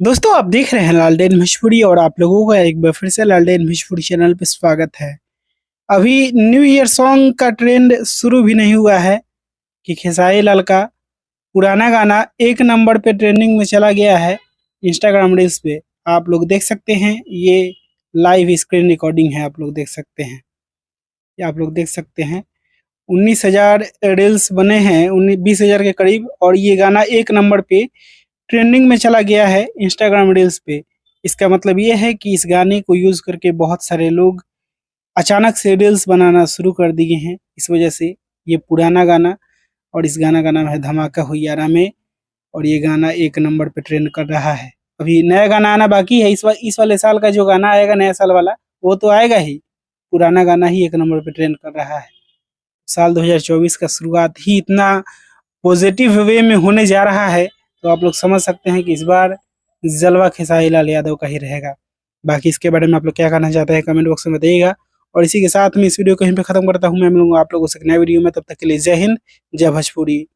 दोस्तों आप देख रहे हैं लालटेन भोजपुरी और आप लोगों का एक बार फिर से लालटेन भोजपुरी चैनल पे स्वागत है। अभी न्यू ईयर सॉन्ग का ट्रेंड शुरू भी नहीं हुआ है कि खेसारी लाल का पुराना गाना एक नंबर पे ट्रेंडिंग में चला गया है। इंस्टाग्राम रील्स पे आप लोग देख सकते हैं, ये लाइव स्क्रीन रिकॉर्डिंग है। आप लोग देख सकते हैं, ये आप लोग देख सकते हैं 19,000 रील्स बने हैं, 20,000 के करीब, और ये गाना एक नंबर पे ट्रेंडिंग में चला गया है इंस्टाग्राम रील्स पे। इसका मतलब ये है कि इस गाने को यूज़ करके बहुत सारे लोग अचानक से रील्स बनाना शुरू कर दिए हैं। इस वजह से ये पुराना गाना, और इस गाना का नाम है धमाका हुइयारा में, और ये गाना एक नंबर पे ट्रेंड कर रहा है। अभी नया गाना आना बाकी है। इस वाले साल का जो गाना आएगा नया साल वाला, वो तो आएगा ही। पुराना गाना ही एक नंबर पे ट्रेंड कर रहा है। साल 2024 का शुरुआत ही इतना पॉजिटिव वे में होने जा रहा है, तो आप लोग समझ सकते हैं कि इस बार जलवा खेसारी लाल यादव का ही रहेगा। बाकी इसके बारे में आप लोग क्या कहना चाहते हैं कमेंट बॉक्स में बताइएगा। और इसी के साथ में इस वीडियो को यहीं पे खत्म करता हूँ। मैं मिलूंगा आप लोगों से एक नए वीडियो में, तब तक के लिए जय हिंद, जय भोजपुरी।